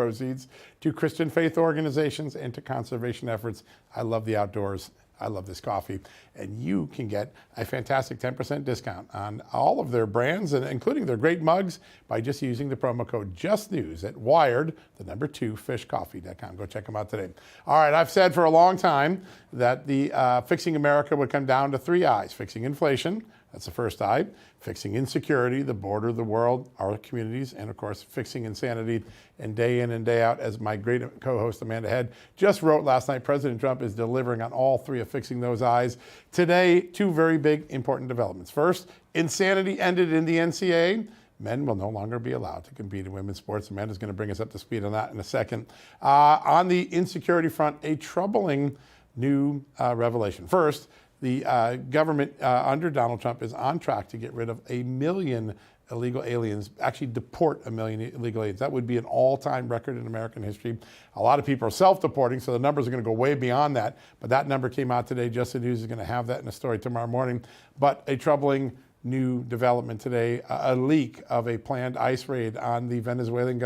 proceeds to Christian faith organizations and to conservation efforts. I love the outdoors. I love this coffee. And you can get a fantastic 10% discount on all of their brands, and including their great mugs, by just using the promo code JUSTNEWS at wired2fishcoffee.com. Go check them out today. All right, I've said for a long time that the fixing America would come down to three I's: fixing inflation, that's the first I; fixing insecurity, the border, the world, our communities; and of course, fixing insanity. And day in and day out, as my great co-host Amanda Head just wrote last night, President Trump is delivering on all three of fixing those I's. Today, two very big, important developments. First, insanity ended in the NCAA. Men will no longer be allowed to compete in women's sports. Amanda's going to bring us up to speed on that in a second. On the insecurity front, a troubling new revelation. First, the government under Donald Trump is on track to get rid of 1 million illegal aliens, actually deport 1 million illegal aliens. That would be an all-time record in American history. A lot of people are self-deporting, so the numbers are going to go way beyond that. But that number came out today. Just the News is going to have that in a story tomorrow morning. But a troubling new development today, a leak of a planned ICE raid on the Venezuelan,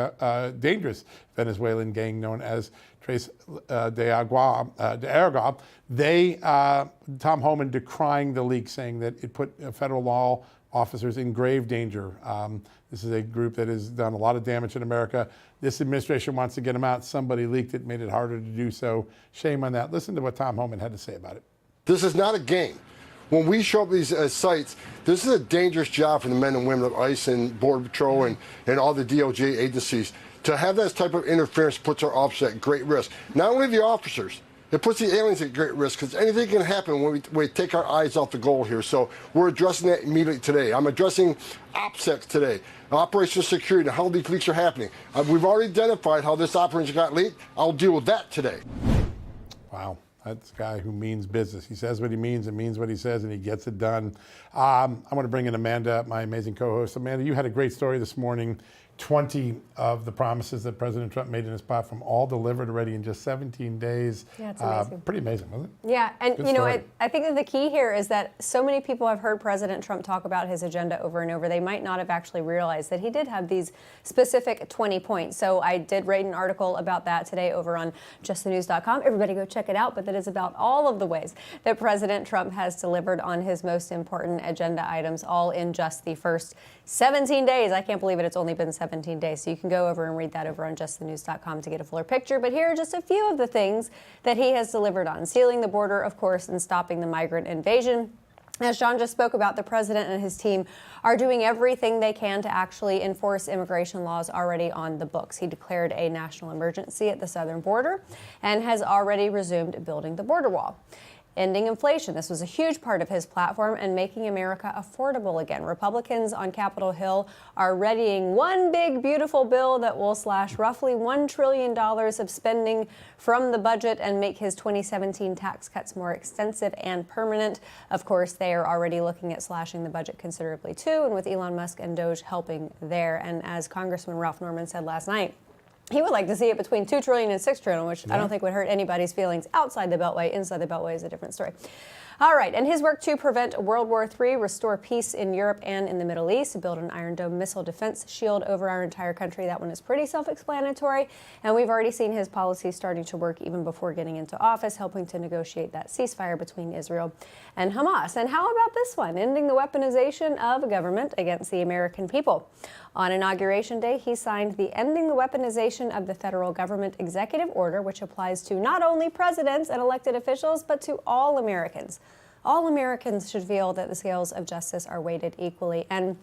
dangerous Venezuelan gang known as Tres de Aragua. Tom Homan decrying the leak, saying that it put federal law officers in grave danger. This is a group that has done a lot of damage in America. This administration wants to get them out. Somebody leaked it, made it harder to do so. Shame on that. Listen to what Tom Homan had to say about it. This is not a game. When we show up these sites, this is a dangerous job for the men and women of ICE and Border Patrol and all the DOJ agencies. To have that type of interference puts our officers at great risk. Not only the officers, it puts the aliens at great risk, because anything can happen when we take our eyes off the goal here. So we're addressing that immediately today. I'm addressing OPSEC today, operational security, how these leaks are happening. We've already identified how this operation got leaked. I'll deal with that today. Wow. That's a guy who means business. He says what he means and means what he says, and he gets it done. I want to bring in Amanda, my amazing co-host. Amanda, you had a great story this morning. 20 of the promises that President Trump made in his platform all delivered already in just 17 days. Yeah, it's amazing. Pretty amazing, wasn't it? Yeah, and Good you know, story. I think that the key here is that so many people have heard President Trump talk about his agenda over and over. They might not have actually realized that he did have these specific 20 points. So I did write an article about that today over on justthenews.com. Everybody go check it out. But that is about all of the ways that President Trump has delivered on his most important agenda items, all in just the first 17 days. I can't believe it. It's only been 17 days. So you can go over and read that over on justthenews.com to get a fuller picture. But here are just a few of the things that he has delivered on. Sealing the border, of course, and stopping the migrant invasion. As John just spoke about, the president and his team are doing everything they can to actually enforce immigration laws already on the books. He declared a national emergency at the southern border and has already resumed building the border wall. Ending inflation. This was a huge part of his platform, and making America affordable again. Republicans on Capitol Hill are readying one big, beautiful bill that will slash roughly $1 trillion of spending from the budget and make his 2017 tax cuts more extensive and permanent. Of course, they are already looking at slashing the budget considerably too, and with Elon Musk and Doge helping there. And as Congressman Ralph Norman said last night, he would like to see it between $2 trillion and $6 trillion, which I don't think would hurt anybody's feelings outside the Beltway. Inside the Beltway is a different story. All right, and his work to prevent World War III, restore peace in Europe and in the Middle East, build an Iron Dome missile defense shield over our entire country. That one is pretty self-explanatory, and we've already seen his policies starting to work even before getting into office, helping to negotiate that ceasefire between Israel and Hamas. And how about this one? Ending the weaponization of government against the American people. On Inauguration Day, he signed the Ending the Weaponization of the Federal Government Executive Order, which applies to not only presidents and elected officials, but to all Americans. All Americans should feel that the scales of justice are weighted equally. And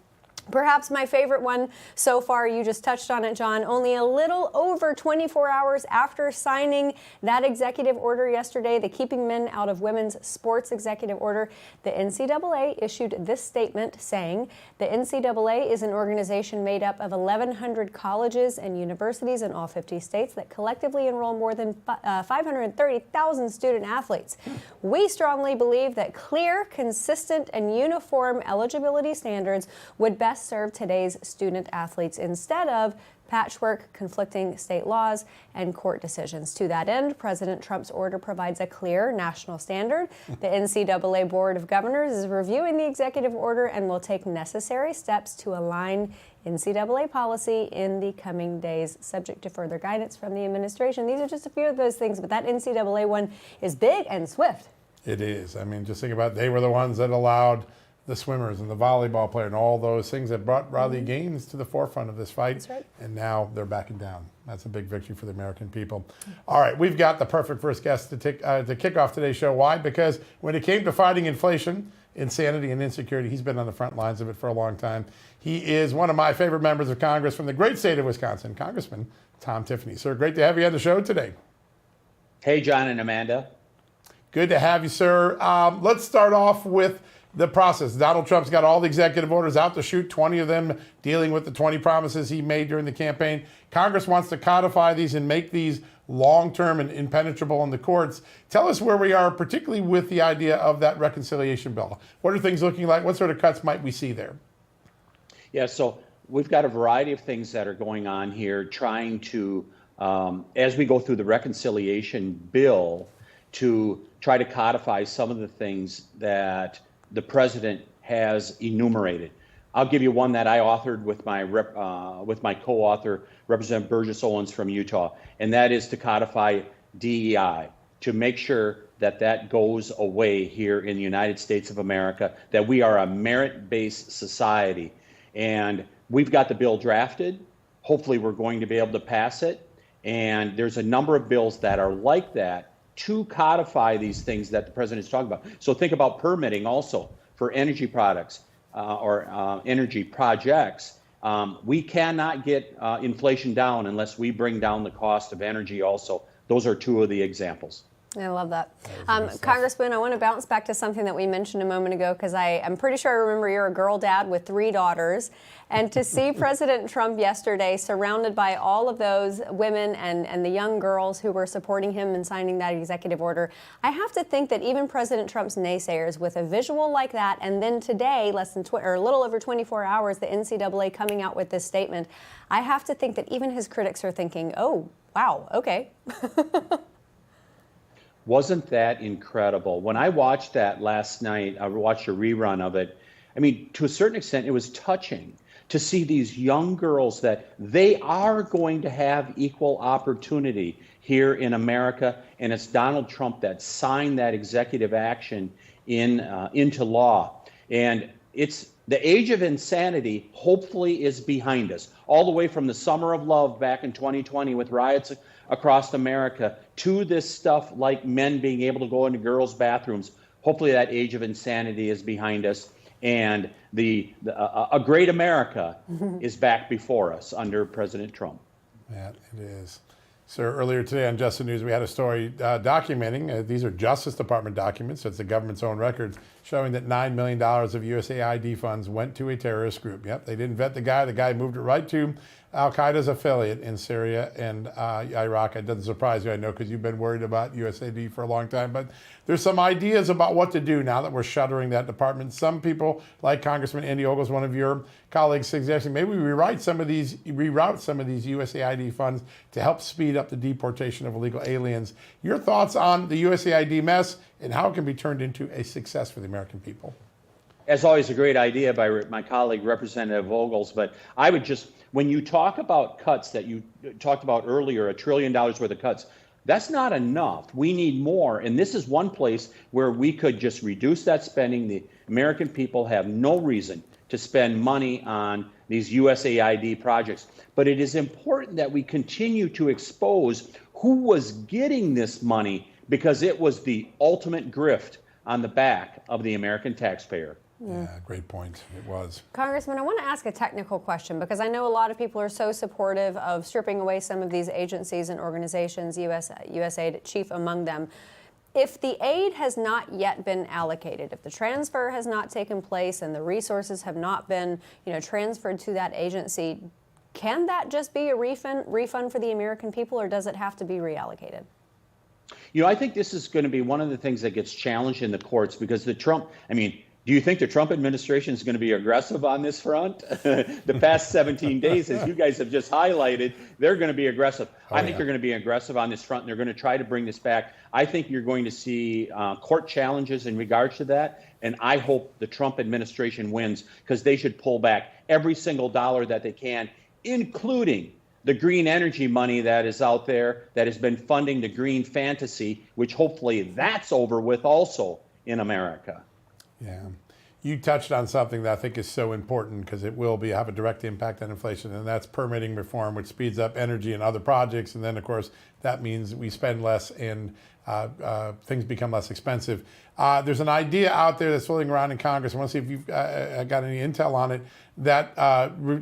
perhaps my favorite one so far, you just touched on it, John, only a little over 24 hours after signing that executive order yesterday, the Keeping Men Out of Women's Sports executive order, the NCAA issued this statement saying the NCAA is an organization made up of 1,100 colleges and universities in all 50 states that collectively enroll more than 530,000 student athletes. We strongly believe that clear, consistent, and uniform eligibility standards would best serve today's student athletes instead of patchwork, conflicting state laws, and court decisions. To that end, President Trump's order provides a clear national standard. The NCAA Board of Governors is reviewing the executive order and will take necessary steps to align NCAA policy in the coming days, subject to further guidance from the administration. These are just a few of those things, but that NCAA one is big and swift. It is. I mean, just think about it. They were the ones that allowed the swimmers and the volleyball player and all those things that brought Riley Gaines to the forefront of this fight. That's right. And now they're backing down. That's a big victory for the American people. All right, we've got the perfect first guest to kick off today's show. Why? Because when it came to fighting inflation, insanity, and insecurity, he's been on the front lines of it for a long time. He is one of my favorite members of Congress from the great state of Wisconsin, Congressman Tom Tiffany. Sir, great to have you on the show today. Hey, John and Amanda. Good to have you, sir. Let's start off with the process. Donald Trump's got all the executive orders out to shoot, 20 of them dealing with the 20 promises he made during the campaign. Congress wants to codify these and make these long-term and impenetrable in the courts. Tell us where we are, particularly with the idea of that reconciliation bill. What are things looking like? What sort of cuts might we see there? Yeah, so we've got a variety of things that are going on here, trying to, as we go through the reconciliation bill, to try to codify some of the things that the president has enumerated. I'll give you one that I authored with my co-author, Representative Burgess Owens from Utah, and that is to codify DEI, to make sure that that goes away here in the United States of America, that we are a merit-based society. And we've got the bill drafted. Hopefully we're going to be able to pass it. And there's a number of bills that are like that to codify these things that the president is talking about. So think about permitting also for energy products or energy projects. We cannot get inflation down unless we bring down the cost of energy also. Those are two of the examples. I love that. Congressman, I want to bounce back to something that we mentioned a moment ago, because I'm pretty sure I remember you're a girl dad with 3 daughters. And to see President Trump yesterday surrounded by all of those women and the young girls who were supporting him in signing that executive order, I have to think that even President Trump's naysayers, with a visual like that, and then today, a little over 24 hours, the NCAA coming out with this statement, I have to think that even his critics are thinking, oh, wow, okay. Wasn't that incredible? When I watched that last night, I watched a rerun of it. I mean, to a certain extent, it was touching to see these young girls that they are going to have equal opportunity here in America. And it's Donald Trump that signed that executive action into law. And it's the age of insanity, hopefully, is behind us. All the way from the summer of love back in 2020 with riots across America to this stuff like men being able to go into girls' bathrooms. Hopefully that age of insanity is behind us, and a great America is back before us under President Trump. Yeah, it is. Sir, earlier today on Just the News, we had a story documenting, these are Justice Department documents, so it's the government's own records, showing that $9 million of USAID funds went to a terrorist group. Yep, they didn't vet the guy. The guy moved it right to Al-Qaeda's affiliate in Syria and Iraq. It doesn't surprise you, I know, because you've been worried about USAID for a long time. But there's some ideas about what to do now that we're shuttering that department. Some people, like Congressman Andy Ogles, one of your colleagues, suggesting maybe we reroute some of these USAID funds to help speed up the deportation of illegal aliens. Your thoughts on the USAID mess and how it can be turned into a success for the American people? As always, a great idea by my colleague, Representative Ogles. But I would just, when you talk about cuts that you talked about earlier, $1 trillion worth of cuts, that's not enough. We need more. And this is one place where we could just reduce that spending. The American people have no reason to spend money on these USAID projects. But it is important that we continue to expose who was getting this money, because it was the ultimate grift on the back of the American taxpayer. Yeah, great point. It was. Congressman, I want to ask a technical question, because I know a lot of people are so supportive of stripping away some of these agencies and organizations, USAID chief among them. If the aid has not yet been allocated, if the transfer has not taken place and the resources have not been, transferred to that agency, can that just be a refund for the American people, or does it have to be reallocated? I think this is going to be one of the things that gets challenged in the courts, because Do you think the Trump administration is going to be aggressive on this front? The past 17 days, as you guys have just highlighted, they're going to be aggressive. I think they're going to be aggressive on this front, and they're going to try to bring this back. I think you're going to see court challenges in regards to that, and I hope the Trump administration wins, because they should pull back every single dollar that they can, including the green energy money that is out there that has been funding the green fantasy, which hopefully that's over with also in America. Yeah. You touched on something that I think is so important, because it will have a direct impact on inflation, and that's permitting reform, which speeds up energy and other projects. And then, of course, that means we spend less and things become less expensive. There's an idea out there that's floating around in Congress. I want to see if you've got any intel on it, that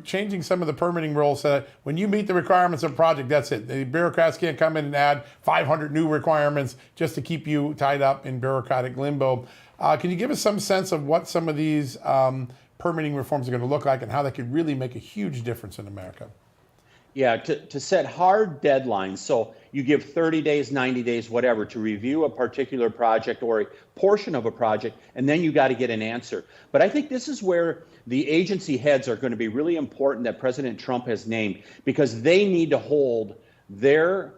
changing some of the permitting rules so that when you meet the requirements of a project, that's it. The bureaucrats can't come in and add 500 new requirements just to keep you tied up in bureaucratic limbo. Can you give us some sense of what some of these permitting reforms are going to look like and how they could really make a huge difference in America? Yeah, to set hard deadlines. So you give 30 days, 90 days, whatever, to review a particular project or a portion of a project, and then you got to get an answer. But I think this is where the agency heads are going to be really important that President Trump has named, because they need to hold the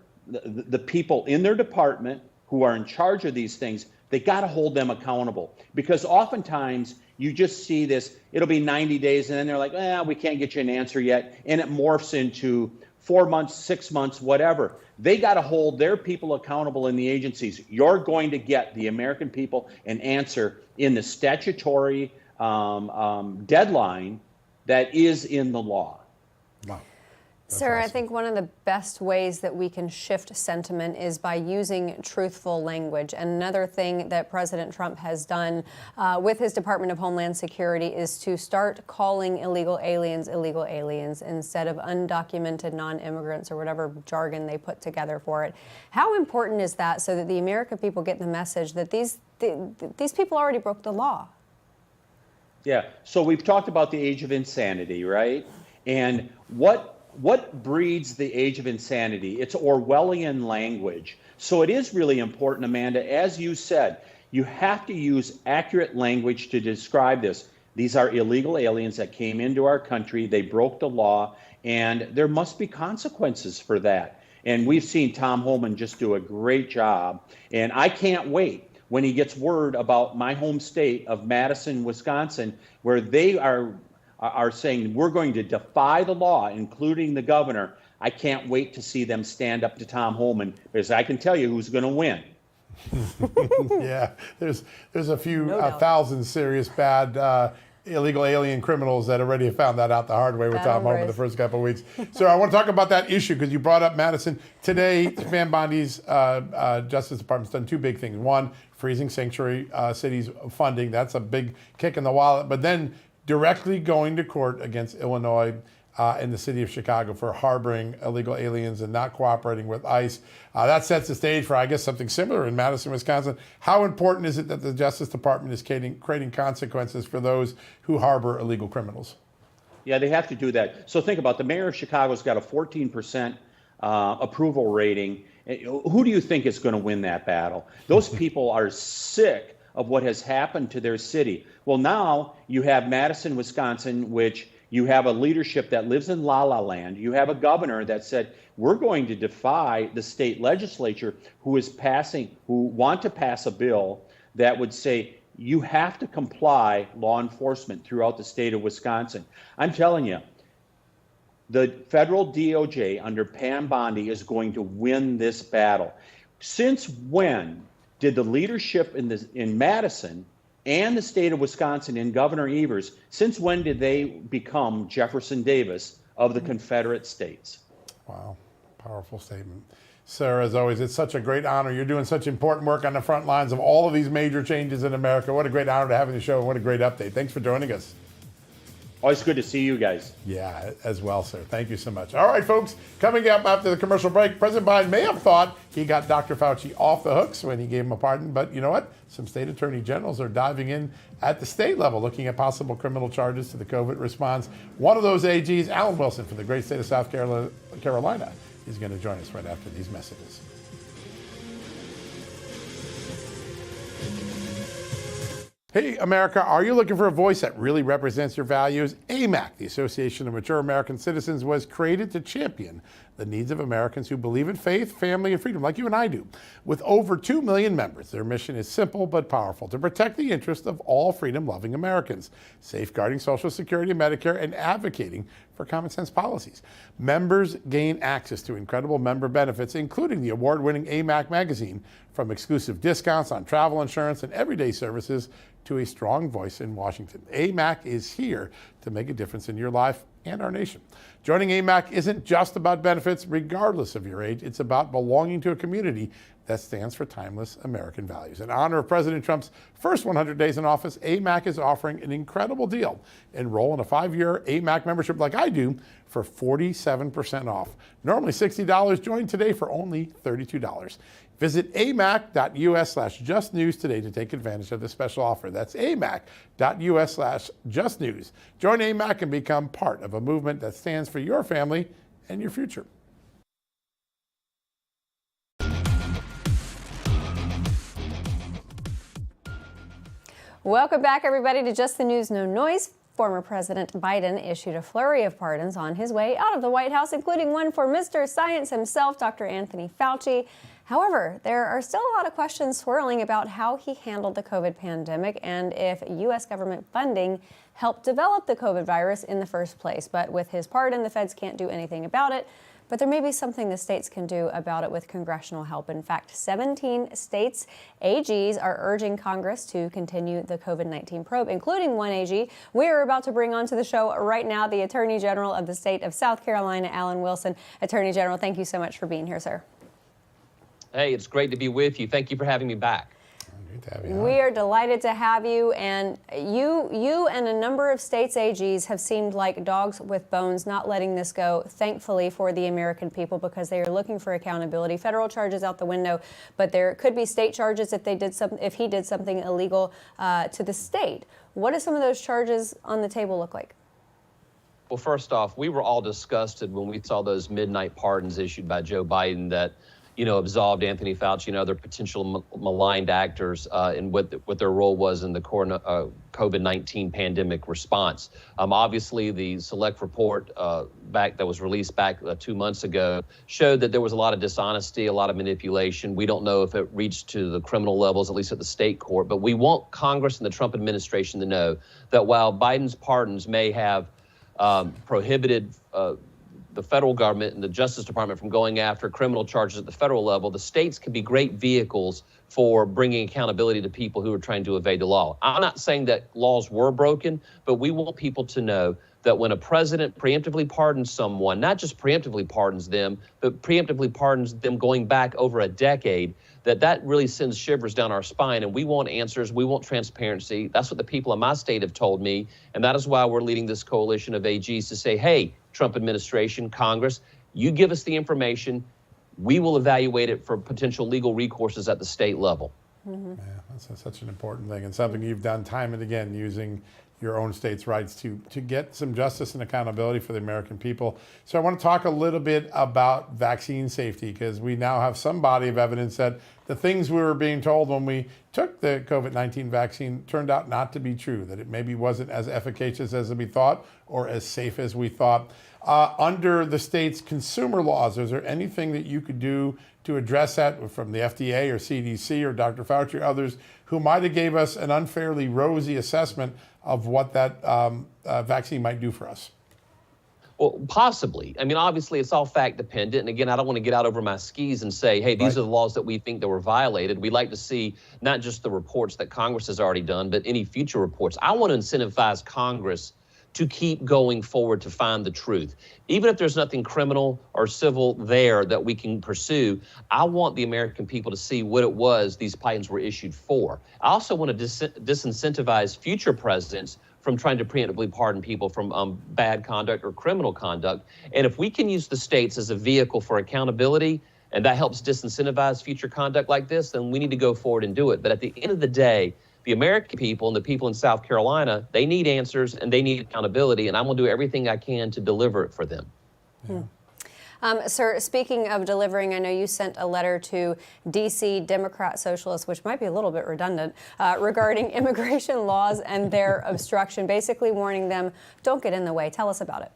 people in their department who are in charge of these things. They got to hold them accountable, because oftentimes you just see this, it'll be 90 days and then they're like, we can't get you an answer yet. And it morphs into 4 months, 6 months, whatever. They got to hold their people accountable in the agencies. You're going to get the American people an answer in the statutory deadline that is in the law. Wow. Sarah, awesome. I think one of the best ways that we can shift sentiment is by using truthful language. And another thing that President Trump has done with his Department of Homeland Security is to start calling illegal aliens instead of undocumented non-immigrants, or whatever jargon they put together for it. How important is that, so that the American people get the message that these people already broke the law? Yeah, so we've talked about the age of insanity, right? And what breeds the age of insanity? It's Orwellian language. So it is really important, Amanda, as you said, you have to use accurate language to describe this. These are illegal aliens that came into our country, they broke the law, and there must be consequences for that. And we've seen Tom Homan just do a great job, and I can't wait when he gets word about my home state of Madison, Wisconsin, where they are saying we're going to defy the law, including the governor. I can't wait to see them stand up to Tom Homan, because I can tell you who's going to win. Yeah, there's a few thousand serious bad illegal alien criminals that already have found that out the hard way with Tom Homan the first couple of weeks. So I want to talk about that issue, because you brought up Madison. Today, Pam Bondi's Justice Department's done two big things. One, freezing sanctuary cities funding. That's a big kick in the wallet. But then directly going to court against Illinois and the city of Chicago for harboring illegal aliens and not cooperating with ICE. That sets the stage for, I guess, something similar in Madison, Wisconsin. How important is it that the Justice Department is creating consequences for those who harbor illegal criminals? Yeah, they have to do that. So think about the mayor of Chicago's got a 14% approval rating. Who do you think is going to win that battle? Those people are sick of what has happened to their city. Well, now you have Madison, Wisconsin, which you have a leadership that lives in La La Land. You have a governor that said, we're going to defy the state legislature who want to pass a bill that would say you have to comply, law enforcement, throughout the state of Wisconsin. I'm telling you, the federal DOJ under Pam Bondi is going to win this battle. Since when did the leadership in Madison and the state of Wisconsin and Governor Evers, since when did they become Jefferson Davis of the Confederate States? Wow, powerful statement. Sarah, as always, it's such a great honor. You're doing such important work on the front lines of all of these major changes in America. What a great honor to have you on the show, and what a great update. Thanks for joining us. Always good to see you guys. Yeah, as well, sir. Thank you so much. All right, folks, coming up after the commercial break, President Biden may have thought he got Dr. Fauci off the hooks when he gave him a pardon, but you know what? Some state attorney generals are diving in at the state level, looking at possible criminal charges to the COVID response. One of those AGs, Alan Wilson from the great state of South Carolina, is going to join us right after these messages. Hey, America, are you looking for a voice that really represents your values? AMAC, the Association of Mature American Citizens, was created to champion the needs of Americans who believe in faith, family, and freedom, like you and I do. With over 2 million members, their mission is simple but powerful: to protect the interests of all freedom-loving Americans, safeguarding Social Security and Medicare, and advocating for common sense policies. Members gain access to incredible member benefits, including the award-winning AMAC magazine, from exclusive discounts on travel insurance and everyday services to a strong voice in Washington. AMAC is here to make a difference in your life and our nation. Joining AMAC isn't just about benefits, regardless of your age. It's about belonging to a community that stands for timeless American values. In honor of President Trump's first 100 days in office, AMAC is offering an incredible deal. Enroll in a 5-year AMAC membership like I do for 47% off. Normally $60, join today for only $32. Visit amac.us/justnews today to take advantage of this special offer. That's amac.us/justnews. Join AMAC and become part of a movement that stands for your family and your future. Welcome back, everybody, to Just the News, No Noise. Former President Biden issued a flurry of pardons on his way out of the White House, including one for Mr. Science himself, Dr. Anthony Fauci. However, there are still a lot of questions swirling about how he handled the COVID pandemic and if U.S. government funding helped develop the COVID virus in the first place. But with his pardon, the feds can't do anything about it. But there may be something the states can do about it with congressional help. In fact, 17 states' AGs are urging Congress to continue the COVID-19 probe, including one AG we are about to bring onto the show right now, the Attorney General of the state of South Carolina, Alan Wilson. Attorney General, thank you so much for being here, sir. Hey, it's great to be with you. Thank you for having me back. Great to have you on. We are delighted to have you, and you and a number of states' AGs have seemed like dogs with bones, not letting this go, thankfully, for the American people, because they are looking for accountability. Federal charges out the window, but there could be state charges if he did something illegal to the state. What do some of those charges on the table look like? Well, first off, we were all disgusted when we saw those midnight pardons issued by Joe Biden that absolved Anthony Fauci and other potential maligned actors in what their role was in the COVID-19 pandemic response. Obviously, the select report that was released back 2 months ago showed that there was a lot of dishonesty, a lot of manipulation. We don't know if it reached to the criminal levels, at least at the state court, but we want Congress and the Trump administration to know that while Biden's pardons may have prohibited the federal government and the Justice Department from going after criminal charges at the federal level, the states can be great vehicles for bringing accountability to people who are trying to evade the law. I'm not saying that laws were broken, but we want people to know that when a president preemptively pardons someone, not just preemptively pardons them, but preemptively pardons them going back over a decade, that really sends shivers down our spine. And we want answers. We want transparency. That's what the people in my state have told me. And that is why we're leading this coalition of AGs to say, hey, Trump administration, Congress, you give us the information. We will evaluate it for potential legal recourses at the state level. Yeah, that's such an important thing, and something you've done time and again, using your own state's rights to get some justice and accountability for the American people. So I want to talk a little bit about vaccine safety, because we now have some body of evidence that the things we were being told when we took the COVID-19 vaccine turned out not to be true, that it maybe wasn't as efficacious as we thought or as safe as we thought. Under the state's consumer laws, is there anything that you could do to address that from the FDA or CDC or Dr. Fauci or others who might have gave us an unfairly rosy assessment of what that vaccine might do for us? Well, possibly. I mean, obviously, it's all fact dependent. And again, I don't want to get out over my skis and say, hey, these are the laws that we think that were violated. We'd like to see not just the reports that Congress has already done, but any future reports. I want to incentivize Congress to keep going forward to find the truth. Even if there's nothing criminal or civil there that we can pursue, I want the American people to see what it was these patents were issued for. I also want to disincentivize future presidents from trying to preemptively pardon people from bad conduct or criminal conduct. And if we can use the states as a vehicle for accountability, and that helps disincentivize future conduct like this, then we need to go forward and do it. But at the end of the day, the American people and the people in South Carolina, they need answers and they need accountability, and I'm going to do everything I can to deliver it for them. Yeah. Sir, speaking of delivering, I know you sent a letter to D.C. Democrat Socialists, which might be a little bit redundant, regarding immigration laws and their obstruction, basically warning them, don't get in the way. Tell us about it.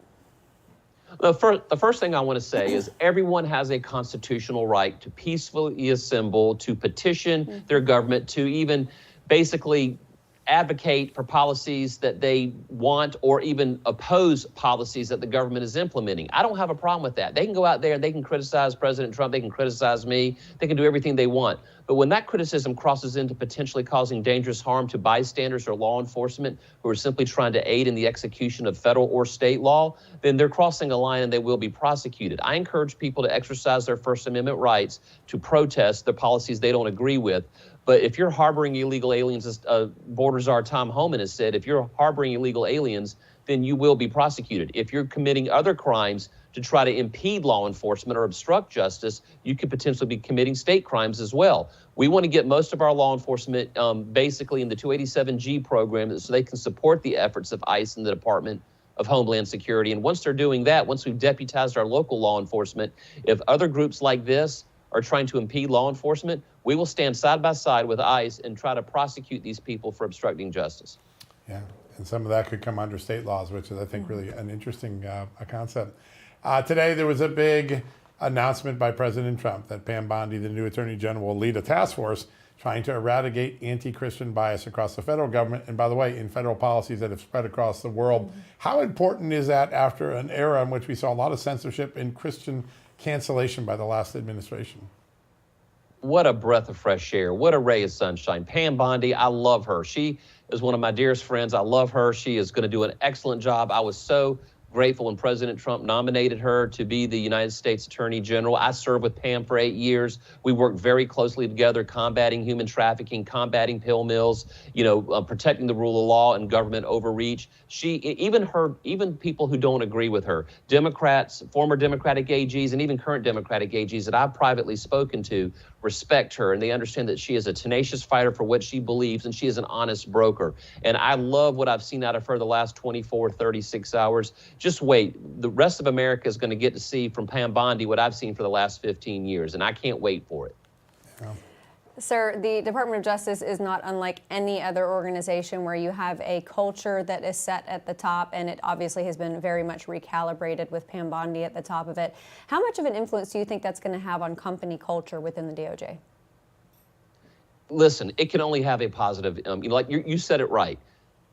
The first thing I want to say is everyone has a constitutional right to peacefully assemble, to petition their government, to even basically advocate for policies that they want or even oppose policies that the government is implementing. I don't have a problem with that. They can go out there and they can criticize President Trump, they can criticize me, they can do everything they want. But when that criticism crosses into potentially causing dangerous harm to bystanders or law enforcement who are simply trying to aid in the execution of federal or state law, then they're crossing a line and they will be prosecuted. I encourage people to exercise their First Amendment rights to protest the policies they don't agree with. But if you're harboring illegal aliens, as Border Czar Tom Homan has said, if you're harboring illegal aliens, then you will be prosecuted. If you're committing other crimes to try to impede law enforcement or obstruct justice, you could potentially be committing state crimes as well. We want to get most of our law enforcement basically in the 287G program so they can support the efforts of ICE and the Department of Homeland Security. And once they're doing that, once we've deputized our local law enforcement, if other groups like this are trying to impede law enforcement, we will stand side by side with ICE and try to prosecute these people for obstructing justice. Yeah, and some of that could come under state laws, which is, I think, really an interesting concept. Today, there was a big announcement by President Trump that Pam Bondi, the new Attorney General, will lead a task force trying to eradicate anti-Christian bias across the federal government, and by the way, in federal policies that have spread across the world. How important is that after an era in which we saw a lot of censorship and Christian cancellation by the last administration? What a breath of fresh air. What a ray of sunshine. Pam Bondi, I love her. She is one of my dearest friends. I love her. She is going to do an excellent job. I was so grateful when President Trump nominated her to be the United States Attorney General. I served with Pam for 8 years. We worked very closely together, combating human trafficking, combating pill mills, protecting the rule of law and government overreach. Even people who don't agree with her, Democrats, former Democratic AGs, and even current Democratic AGs that I've privately spoken to, respect her, and they understand that she is a tenacious fighter for what she believes, and she is an honest broker. And I love what I've seen out of her the last 24, 36 hours. Just wait. The rest of America is going to get to see from Pam Bondi what I've seen for the last 15 years, and I can't wait for it. Yeah. Sir, the Department of Justice is not unlike any other organization where you have a culture that is set at the top, and it obviously has been very much recalibrated with Pam Bondi at the top of it. How much of an influence do you think that's going to have on company culture within the DOJ? Listen, it can only have a positive, like you said it right.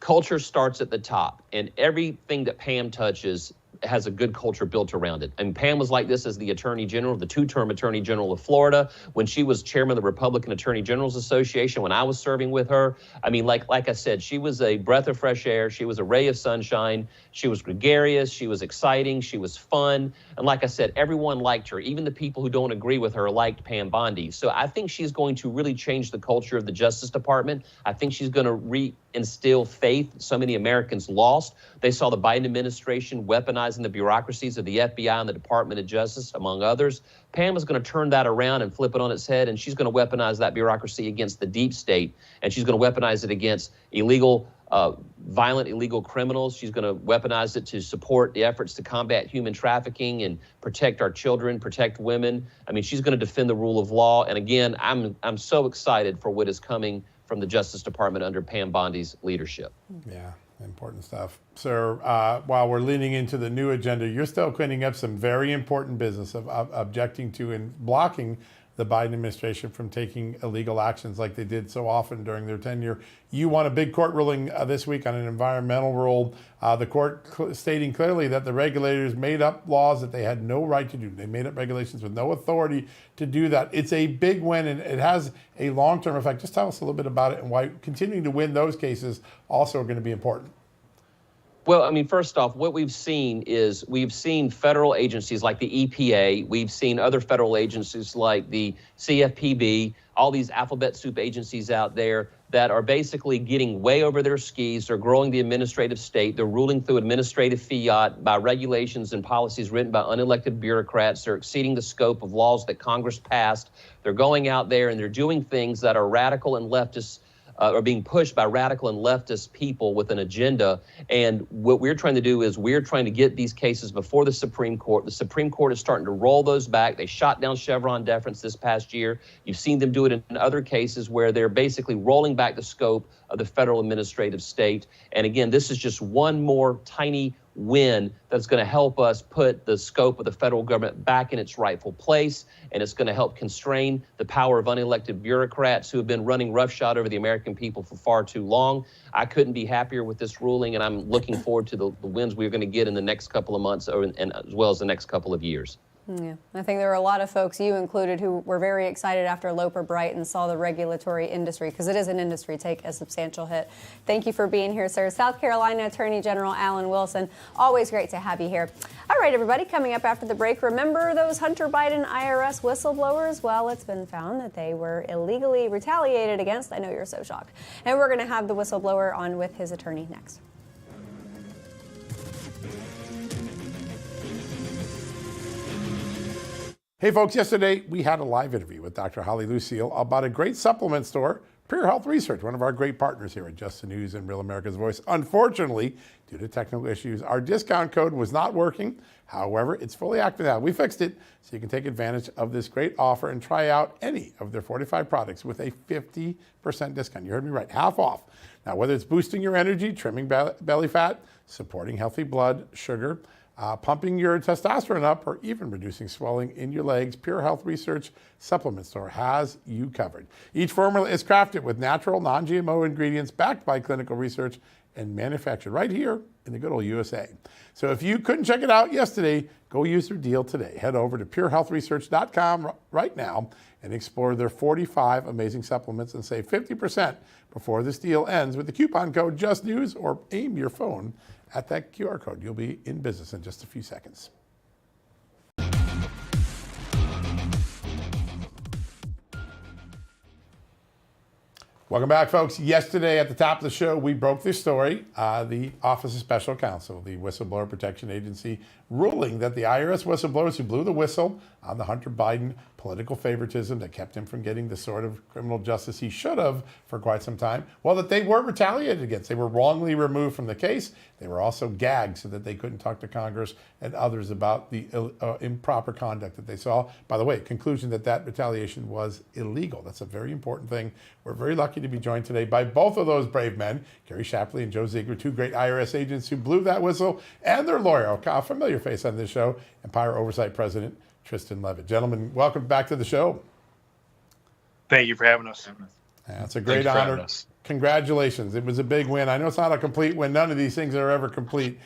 Culture starts at the top, and everything that Pam touches has a good culture built around it. And Pam was like this as the Attorney General, the two-term Attorney General of Florida, when she was chairman of the Republican Attorney Generals Association, when I was serving with her. I mean, like I said, she was a breath of fresh air. She was a ray of sunshine. She was gregarious. She was exciting. She was fun. And like I said, everyone liked her. Even the people who don't agree with her liked Pam Bondi. So I think she's going to really change the culture of the Justice Department. I think she's going to reinstill faith so many Americans lost. They saw the Biden administration weaponizing the bureaucracies of the FBI and the Department of Justice, among others. Pam is going to turn that around and flip it on its head, and she's going to weaponize that bureaucracy against the deep state, and she's going to weaponize it against violent illegal criminals. She's going to weaponize it to support the efforts to combat human trafficking and protect our children, protect women. I mean, she's going to defend the rule of law. And again, I'm so excited for what is coming from the Justice Department under Pam Bondi's leadership. Yeah, important stuff. Sir, while we're leaning into the new agenda, you're still cleaning up some very important business of objecting to and blocking the Biden administration from taking illegal actions like they did so often during their tenure. You won a big court ruling this week on an environmental rule. The court stating clearly that the regulators made up laws that they had no right to do. They made up regulations with no authority to do that. It's a big win, and it has a long-term effect. Just tell us a little bit about it and why continuing to win those cases also are going to be important. Well, I mean, first off, what we've seen is we've seen federal agencies like the EPA, we've seen other federal agencies like the CFPB, all these alphabet soup agencies out there that are basically getting way over their skis. They're growing the administrative state. They're ruling through administrative fiat by regulations and policies written by unelected bureaucrats. They're exceeding the scope of laws that Congress passed. They're going out there and they're doing things that are radical and leftist are being pushed by radical and leftist people with an agenda. And what we're trying to do is we're trying to get these cases before the Supreme Court. The Supreme Court is starting to roll those back. They shot down Chevron deference this past year. You've seen them do it in other cases where they're basically rolling back the scope of the federal administrative state. And again, this is just one more tiny win that's going to help us put the scope of the federal government back in its rightful place, and it's going to help constrain the power of unelected bureaucrats who have been running roughshod over the American people for far too long. I couldn't be happier with this ruling, and I'm looking forward to the wins we're going to get in the next couple of months, and as well as the next couple of years. Yeah, I think there were a lot of folks, you included, who were very excited after Loper Bright and saw the regulatory industry, because it is an industry, take a substantial hit. Thank you for being here, sir. South Carolina Attorney General Alan Wilson, always great to have you here. All right, everybody, coming up after the break, remember those Hunter Biden IRS whistleblowers? Well, it's been found that they were illegally retaliated against. I know you're so shocked. And we're going to have the whistleblower on with his attorney next. Hey folks, yesterday we had a live interview with Dr. Holly Lucille about a great supplement store, Pure Health Research, one of our great partners here at Just the News and Real America's Voice. Unfortunately, due to technical issues, our discount code was not working. However, it's fully active now. We fixed it so you can take advantage of this great offer and try out any of their 45 products with a 50% discount. You heard me right, half off. Now, whether it's boosting your energy, trimming belly fat, supporting healthy blood sugar, pumping your testosterone up, or even reducing swelling in your legs, Pure Health Research Supplement Store has you covered. Each formula is crafted with natural, non-GMO ingredients backed by clinical research and manufactured right here in the good old USA. So if you couldn't check it out yesterday, go use their deal today. Head over to purehealthresearch.com right now and explore their 45 amazing supplements and save 50% before this deal ends with the coupon code JUSTNEWS, or aim your phone at that QR code. You'll be in business in just a few seconds. Welcome back, folks. Yesterday at the top of the show, we broke this story. The Office of Special Counsel, the Whistleblower Protection Agency, ruling that the IRS whistleblowers who blew the whistle on the Hunter Biden political favoritism that kept him from getting the sort of criminal justice he should have for quite some time, well, that they were retaliated against. They were wrongly removed from the case. They were also gagged so that they couldn't talk to Congress and others about the improper conduct that they saw. By the way, conclusion that that retaliation was illegal. That's a very important thing. We're very lucky to be joined today by both of those brave men, Gary Shapley and Joe Ziegler, two great IRS agents who blew that whistle, and their lawyer, a familiar face on this show, Empire Oversight President Tristan Levitt. Gentlemen, welcome back to the show. Thank you for having us. Yeah, it's a great honor. Congratulations. It was a big win. I know it's not a complete win. None of these things are ever complete.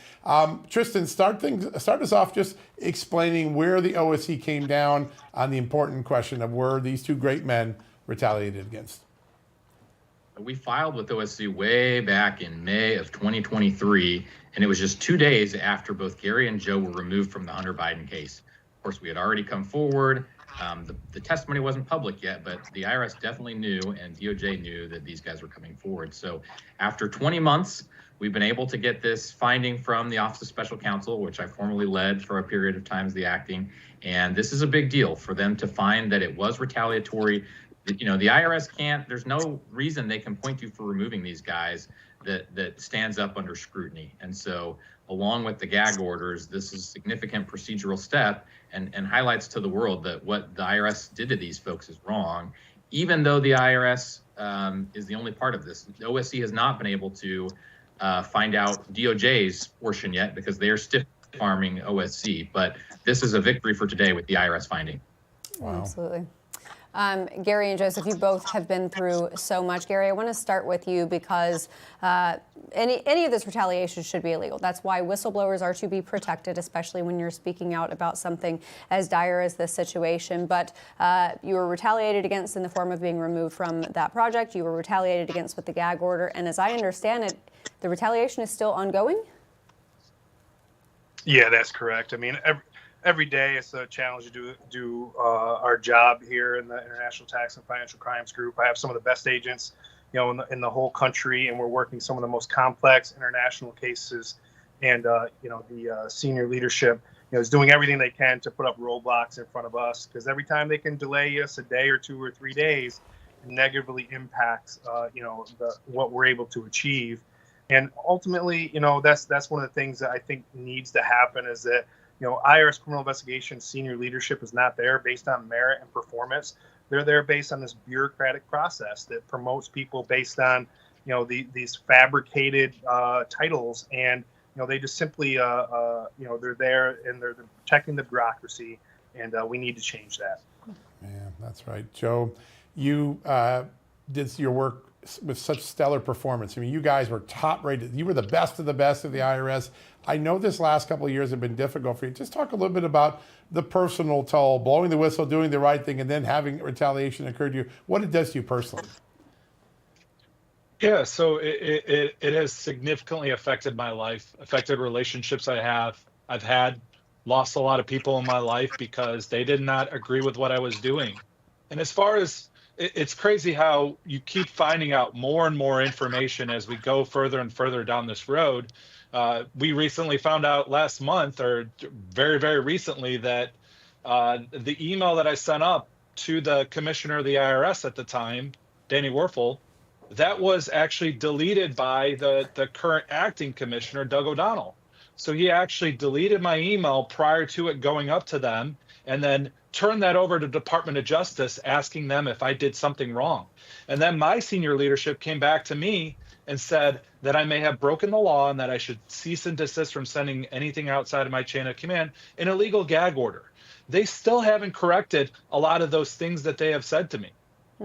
Tristan, start us off just explaining where the OSC came down on the important question of were these two great men retaliated against. We filed with OSC way back in May of 2023, and it was just 2 days after both Gary and Joe were removed from the Hunter Biden case. Of course, we had already come forward. The testimony wasn't public yet, but the IRS definitely knew, and DOJ knew, that these guys were coming forward. So after 20 months, we've been able to get this finding from the Office of Special Counsel, which I formerly led for a period of time as the acting. And this is a big deal for them to find that it was retaliatory. You know, the IRS can't, there's no reason they can point to for removing these guys that stands up under scrutiny. And so along with the gag orders, this is a significant procedural step and highlights to the world that what the IRS did to these folks is wrong, even though the IRS is the only part of this. The OSC has not been able to find out DOJ's portion yet because they are stiff-arming OSC. But this is a victory for today with the IRS finding. Wow. Absolutely. Gary and Joseph, you both have been through so much. Gary, I want to start with you because any of this retaliation should be illegal. That's why whistleblowers are to be protected, especially when you're speaking out about something as dire as this situation. But you were retaliated against in the form of being removed from that project. You were retaliated against with the gag order. And as I understand it, the retaliation is still ongoing? Yeah, that's correct. I mean, every day it's a challenge to do our job here in the International Tax and Financial Crimes Group. I have some of the best agents, you know, in the whole country, and we're working some of the most complex international cases. And you know, the senior leadership, you know, is doing everything they can to put up roadblocks in front of us, because every time they can delay us a day or 2 or 3 days, negatively impacts, what we're able to achieve. And ultimately, that's one of the things that I think needs to happen is that, IRS criminal investigation senior leadership is not there based on merit and performance. They're there based on this bureaucratic process that promotes people based on, these fabricated titles. And, they just simply, they're there and they're protecting the bureaucracy. And we need to change that. Yeah, that's right. Joe, you did your work with such stellar performance. I mean, you guys were top rated. You were the best of the best of the IRS. I know this last couple of years have been difficult for you. Just talk a little bit about the personal toll, blowing the whistle, doing the right thing, and then having retaliation occur to you, what it does to you personally. Yeah, so it has significantly affected my life, affected relationships I've had, lost a lot of people in my life because they did not agree with what I was doing. And as far as it's crazy how you keep finding out more and more information as we go further and further down this road. We recently found out last month, or very, very recently, that the email that I sent up to the commissioner of the IRS at the time, Danny Werfel, that was actually deleted by the current acting commissioner, Doug O'Donnell. So he actually deleted my email prior to it going up to them, and then turned that over to Department of Justice, asking them if I did something wrong. And then my senior leadership came back to me and said that I may have broken the law and that I should cease and desist from sending anything outside of my chain of command, an illegal gag order. They still haven't corrected a lot of those things that they have said to me.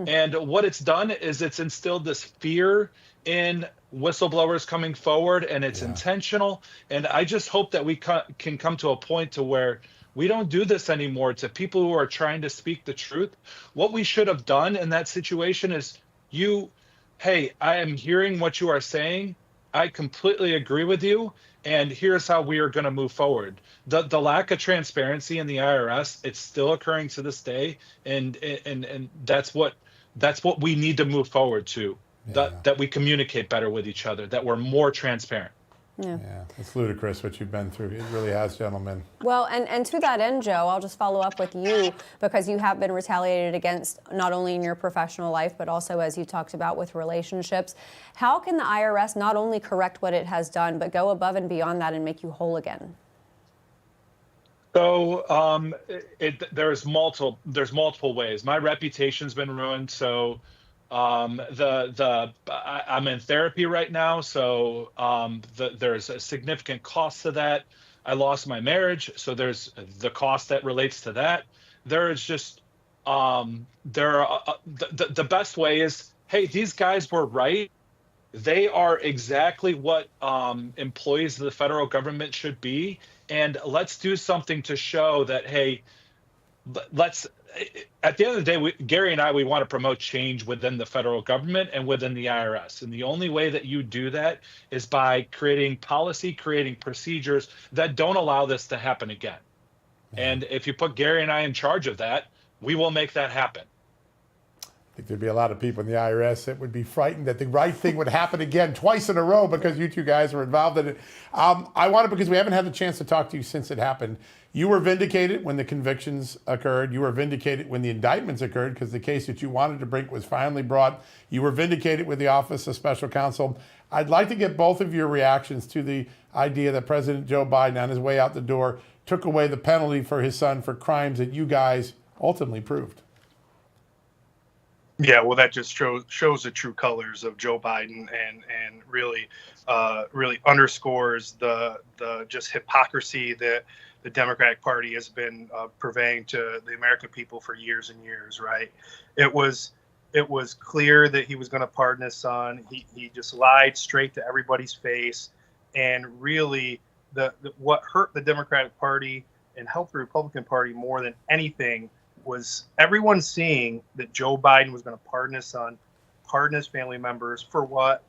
And what it's done is it's instilled this fear in whistleblowers coming forward, and it's intentional. And I just hope that we can come to a point to where we don't do this anymore to people who are trying to speak the truth. What we should have done in that situation is hey, I am hearing what you are saying. I completely agree with you. And here's how we are going to move forward. The lack of transparency in the IRS, it's still occurring to this day. And that's what we need to move forward to, that we communicate better with each other, that we're more transparent. Yeah, it's ludicrous what you've been through. It really has, gentlemen. Well, and to that end, Joe, I'll just follow up with you because you have been retaliated against not only in your professional life, but also, as you talked about, with relationships. How can the IRS not only correct what it has done, but go above and beyond that and make you whole again? So there's multiple ways. My reputation's been ruined. So I'm in therapy right now. So there's a significant cost to that. I lost my marriage. So there's the cost that relates to that. There's just the best way is, hey, these guys were right. They are exactly what employees of the federal government should be. And let's do something to show that, hey, at the end of the day, Gary and we want to promote change within the federal government and within the IRS. And the only way that you do that is by creating policy, creating procedures that don't allow this to happen again. And if you put Gary and I in charge of that, we will make that happen. I think there'd be a lot of people in the IRS that would be frightened that the right thing would happen again twice in a row because you two guys were involved in it. I wanted, because we haven't had the chance to talk to you since it happened. You were vindicated when the convictions occurred. You were vindicated when the indictments occurred because the case that you wanted to bring was finally brought. You were vindicated with the Office of Special Counsel. I'd like to get both of your reactions to the idea that President Joe Biden, on his way out the door, took away the penalty for his son for crimes that you guys ultimately proved. Yeah, well, that just shows the true colors of Joe Biden, and really underscores the just hypocrisy that the Democratic Party has been purveying to the American people for years and years. Right? It was clear that he was going to pardon his son. He just lied straight to everybody's face, and really what hurt the Democratic Party and helped the Republican Party more than anything was everyone seeing that Joe Biden was going to pardon his son, pardon his family members for what,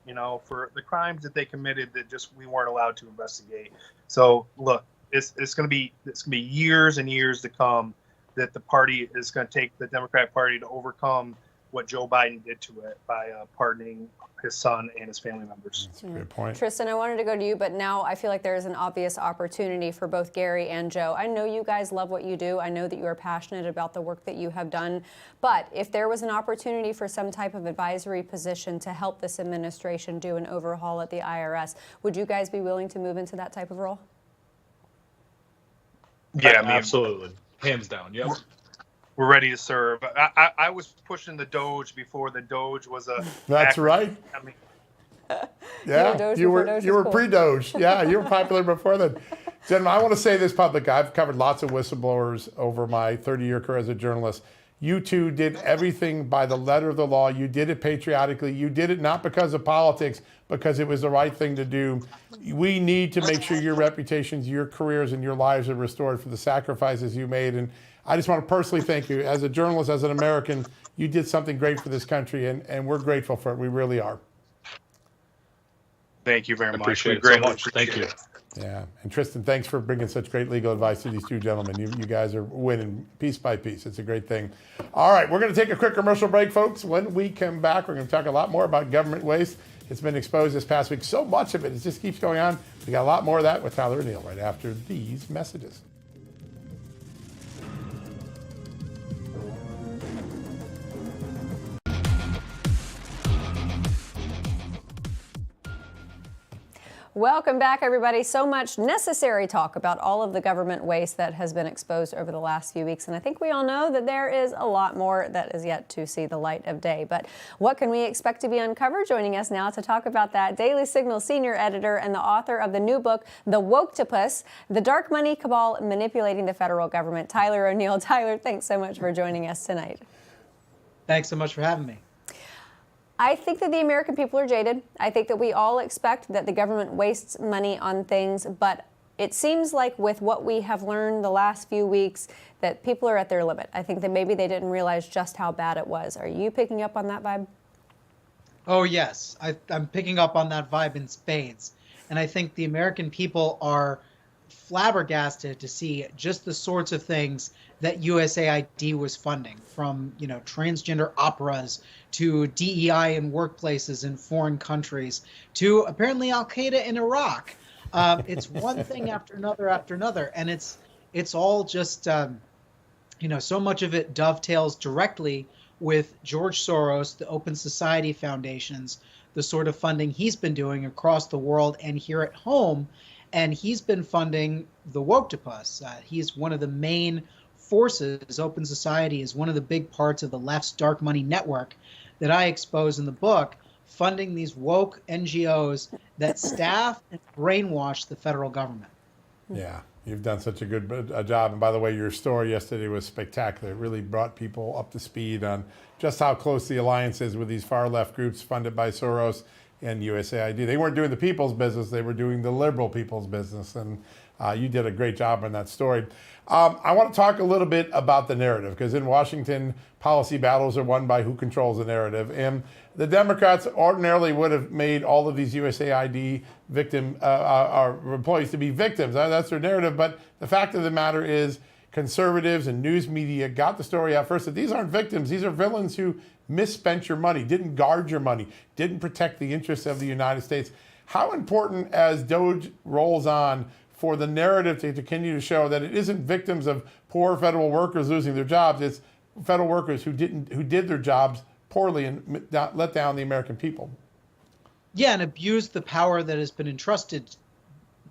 for the crimes that they committed that just we weren't allowed to investigate. So look, it's going to be years and years to come that the party is going to take the Democratic Party to overcome what Joe Biden did to it by pardoning his son and his family members. That's a great point. Tristan, I wanted to go to you, but now I feel like there is an obvious opportunity for both Gary and Joe. I know you guys love what you do. I know that you are passionate about the work that you have done. But if there was an opportunity for some type of advisory position to help this administration do an overhaul at the IRS, would you guys be willing to move into that type of role? Yeah, absolutely. Hands down. Yep. We're ready to serve. I was pushing the Doge before the Doge was a. That's acronym. right. I mean, Yeah, you were pre-Doge. Yeah, you were popular before then. Gentlemen, I want to say this public. I've covered lots of whistleblowers over my 30-year career as a journalist. You two did everything by the letter of the law. You did it patriotically. You did it not because of politics, because it was the right thing to do. We need to make sure your reputations, your careers, and your lives are restored for the sacrifices you made. And I just want to personally thank you. As a journalist, as an American, you did something great for this country, and we're grateful for it. We really are. thank you very much. Appreciate it so much. Thank you. Yeah, and Tristan, thanks for bringing such great legal advice to these two gentlemen. You guys are winning piece by piece. It's a great thing. All right, we're going to take a quick commercial break, folks. When we come back, we're going to talk a lot more about government waste. It's been exposed this past week. So much of it just keeps going on. We got a lot more of that with Tyler and Neil right after these messages. Welcome back, everybody. So much necessary talk about all of the government waste that has been exposed over the last few weeks. And I think we all know that there is a lot more that is yet to see the light of day. But what can we expect to be uncovered? Joining us now to talk about that, Daily Signal senior editor and the author of the new book, The Woketopus, The Dark Money Cabal Manipulating the Federal Government, Tyler O'Neill. Tyler, thanks so much for joining us tonight. Thanks so much for having me. I think that the American people are jaded. I think that we all expect that the government wastes money on things, but it seems like with what we have learned the last few weeks that people are at their limit. I think that maybe they didn't realize just how bad it was. Are you picking up on that vibe? Oh, yes. I'm picking up on that vibe in spades. And I think the American people are flabbergasted to see just the sorts of things that USAID was funding, from, transgender operas to DEI in workplaces in foreign countries to apparently Al-Qaeda in Iraq. It's one thing after another. And it's all just, so much of it dovetails directly with George Soros, the Open Society Foundations, the sort of funding he's been doing across the world and here at home. And he's been funding the Woketopus. He's one of the main forces. Open Society is one of the big parts of the left's dark money network that I expose in the book, funding these woke NGOs that staff and brainwash the federal government. Yeah, you've done such a good job. And by the way, your story yesterday was spectacular. It really brought people up to speed on just how close the alliance is with these far left groups funded by Soros and USAID. They weren't doing the people's business, they were doing the liberal people's business. And you did a great job on that story. I want to talk a little bit about the narrative, because in Washington, policy battles are won by who controls the narrative. And the Democrats ordinarily would have made all of these USAID employees to be victims. That's their narrative. But the fact of the matter is, conservatives and news media got the story out first that these aren't victims. These are villains who misspent your money, didn't guard your money, didn't protect the interests of the United States. How important, as Doge rolls on, for the narrative to continue to show that it isn't victims of poor federal workers losing their jobs, it's federal workers who did their jobs poorly and let down the American people? Yeah, and abused the power that has been entrusted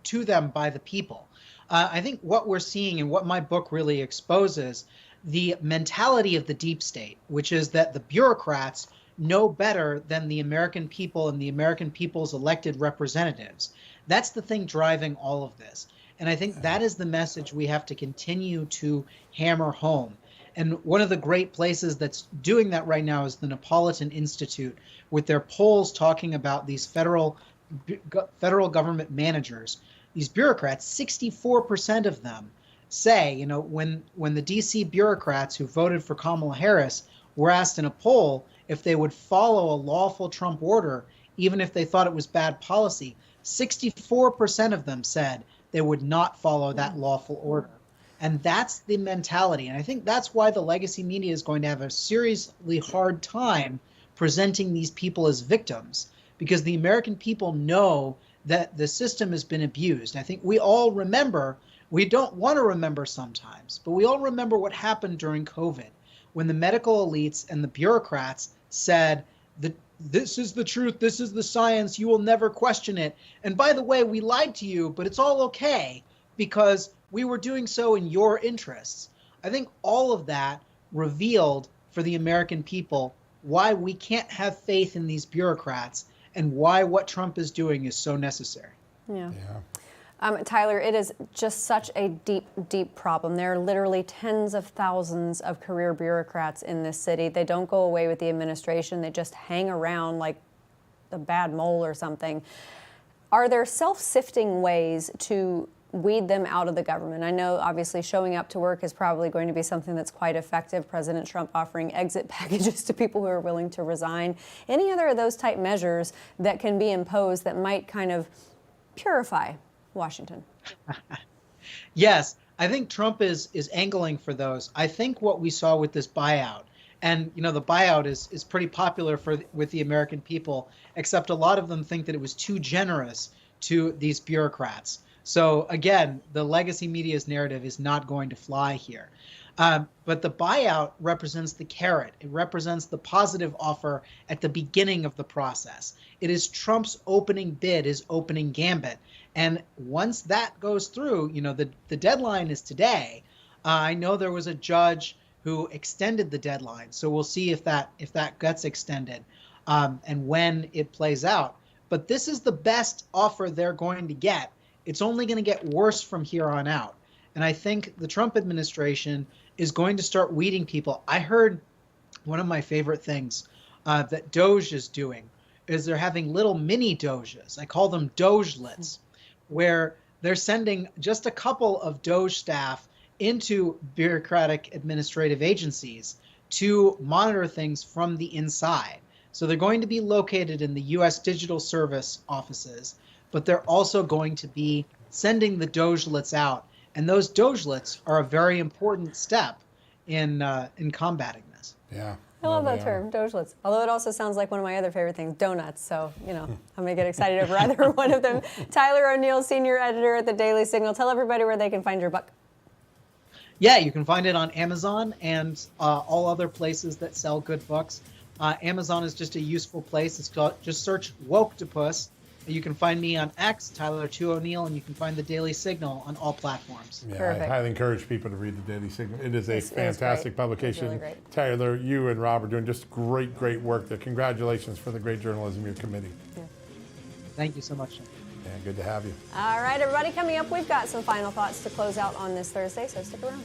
to them by the people. I think what we're seeing and what my book really exposes, the mentality of the deep state, which is that the bureaucrats know better than the American people and the American people's elected representatives. That's the thing driving all of this. And I think that is the message we have to continue to hammer home. And one of the great places that's doing that right now is the Napolitan Institute, with their polls talking about these federal government managers, these bureaucrats. 64% of them say, when the DC bureaucrats who voted for Kamala Harris were asked in a poll if they would follow a lawful Trump order, even if they thought it was bad policy, 64% of them said they would not follow that lawful order. And that's the mentality. And I think that's why the legacy media is going to have a seriously hard time presenting these people as victims, because the American people know that the system has been abused. I think we all remember, we don't want to remember sometimes, but we all remember what happened during COVID when the medical elites and the bureaucrats said that this is the truth, this is the science, you will never question it. And by the way, we lied to you, but it's all okay because we were doing so in your interests. I think all of that revealed for the American people why we can't have faith in these bureaucrats and why what Trump is doing is so necessary. Yeah. Tyler, it is just such a deep, deep problem. There are literally tens of thousands of career bureaucrats in this city. They don't go away with the administration. They just hang around like a bad mole or something. Are there self-sifting ways to weed them out of the government? I know obviously showing up to work is probably going to be something that's quite effective. President Trump offering exit packages to people who are willing to resign. Any other of those type measures that can be imposed that might kind of purify Washington? Yes, I think Trump is angling for those. I think what we saw with this buyout, and the buyout is pretty popular with the American people, except a lot of them think that it was too generous to these bureaucrats. So again, the legacy media's narrative is not going to fly here. But the buyout represents the carrot. It represents the positive offer at the beginning of the process. It is Trump's opening bid, his opening gambit. And once that goes through, the deadline is today. I know there was a judge who extended the deadline, so we'll see if that gets extended and when it plays out. But this is the best offer they're going to get. It's only going to get worse from here on out. And I think the Trump administration is going to start weeding people. I heard one of my favorite things that Doge is doing is they're having little mini Doges. I call them Dogelets, where they're sending just a couple of Doge staff into bureaucratic administrative agencies to monitor things from the inside. So they're going to be located in the U.S. Digital Service offices, but they're also going to be sending the Dogelets out. And those Dogelets are a very important step in combating this. Yeah. I love that term, Dogelets. Although it also sounds like one of my other favorite things, donuts. So, I'm going to get excited over either one of them. Tyler O'Neill, senior editor at the Daily Signal. Tell everybody where they can find your book. Yeah, you can find it on Amazon and all other places that sell good books. Amazon is just a useful place. It's called, just search Woktopus. You can find me on X, Tyler 2 O'Neill, and you can find the Daily Signal on all platforms. Yeah, Perfect. I highly encourage people to read the Daily Signal. It is a fantastic publication. It's really great. Tyler, you and Rob are doing just great work there. Congratulations for the great journalism you're committing. Yeah. Thank you so much. Yeah, good to have you. All right, everybody, coming up, we've got some final thoughts to close out on this Thursday, so stick around.